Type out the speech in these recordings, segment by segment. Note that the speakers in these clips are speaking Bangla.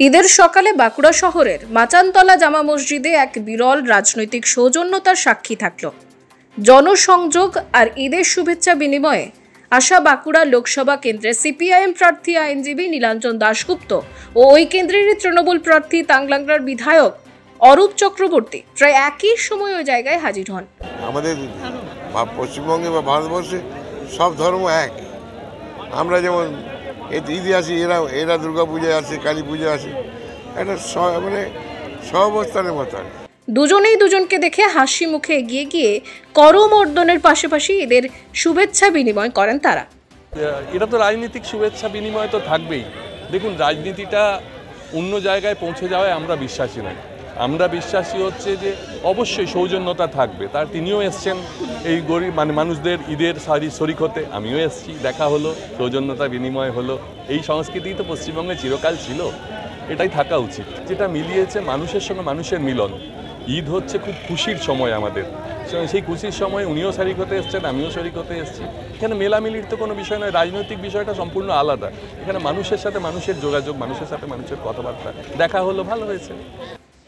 ঈদের সকালে বাঁকুড়া শহরের মাচানতলা জামা মসজিদে এক বিরল রাজনৈতিক সৌজন্যতার সাক্ষী থাকল। জনসংযোগ আর ঈদের শুভেচ্ছা বিনিময়ে আসা বাঁকুড়া লোকসভা কেন্দ্রের সিপিআইএম প্রার্থী আইনজীবী নীলাঞ্জন দাশগুপ্ত ও ওই কেন্দ্রেরই তৃণমূল প্রার্থী তাংলাংরার বিধায়ক অরূপ চক্রবর্তী প্রায় একই সময় ওই জায়গায় হাজির হন। আমাদের পশ্চিমবঙ্গে বা ভারতবর্ষে সব ধর্ম এক। আমরা যেমন ঈদে আসি, এরা দুর্গা পূজায় আসে, কালী পূজা আসে, একটা মানে সহাবস্থানের মতো। দুজনেই দুজনকে দেখে হাসি মুখে এগিয়ে গিয়ে করমর্দনের পাশাপাশি এদের শুভেচ্ছা বিনিময় করেন তারা। এটা তো রাজনৈতিক শুভেচ্ছা বিনিময় তো থাকবেই। দেখুন, রাজনীতিটা অন্য জায়গায় পৌঁছে যাওয়ায় আমরা বিশ্বাসী নই। আমরা বিশ্বাসী হচ্ছে যে অবশ্যই সৌজন্যতা থাকবে। তার তিনিও এসছেন এই গরিব মানুষদের ঈদের শরিক হতে, আমিও এসছি, দেখা হলো, সৌজন্যতা বিনিময় হলো। এই সংস্কৃতি তো পশ্চিমবঙ্গে চিরকাল ছিল, এটাই থাকা উচিত। যেটা মিলিয়েছে মানুষের সঙ্গে মানুষের মিলন। ঈদ হচ্ছে খুব খুশির সময় আমাদের, সেই খুশির সময় উনিও শরিক হতে এসছেন, আমিও শরিক হতে এসেছি। এখানে মেলামিলির তো কোনো বিষয় নয়, রাজনৈতিক বিষয়টা সম্পূর্ণ আলাদা। এখানে মানুষের সাথে মানুষের যোগাযোগ, মানুষের সাথে মানুষের কথাবার্তা, দেখা হলো, ভালো হয়েছে।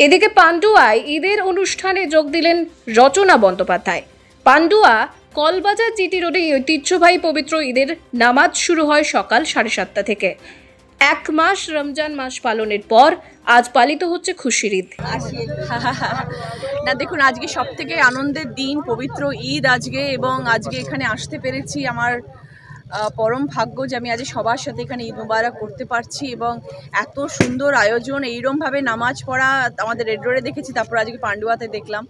এদিকে পান্ডুয়ায় ঈদের অনুষ্ঠানে যোগ দিলেন রচনা বন্দ্যোপাধ্যায়। পান্ডুয়া কলবাজার জিটি রোডে ঐতিহ্যবাহী পবিত্র ঈদের নামাজ শুরু হয় সকাল 7:30 থেকে। এক মাস রমজান মাস পালনের পর আজ পালিত হচ্ছে খুশির ঈদ। না দেখুন, আজকে সব থেকে আনন্দের দিন, পবিত্র ঈদ আজকে, এবং আজকে এখানে আসতে পেরেছি। আমার পরম ভাগ্য যে আমি আজ সবার সাথে এখানে ঈদ মুবারক করতে পারছি, এবং এত সুন্দর আয়োজন, এইরমভাবে নামাজ পড়া আমাদের রেড রোডে দেখেছি, তারপর আজকে পান্ডুয়াতে দেখলাম,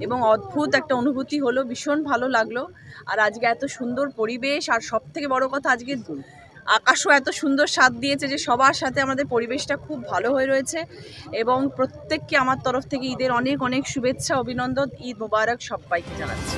এবং অদ্ভুত একটা অনুভূতি হলো, ভীষণ ভালো লাগলো। আর আজকে এত সুন্দর পরিবেশ, আর সব থেকে বড় কথা আজকে আকাশও এত সুন্দর সাথ দিয়েছে যে সবার সাথে আমাদের পরিবেশটা খুব ভালো হয়ে রয়েছে। এবং প্রত্যেককে আমার তরফ থেকে ঈদের অনেক অনেক শুভেচ্ছা, অভিনন্দন, ঈদ মুবারক সবাইকে জানাচ্ছি।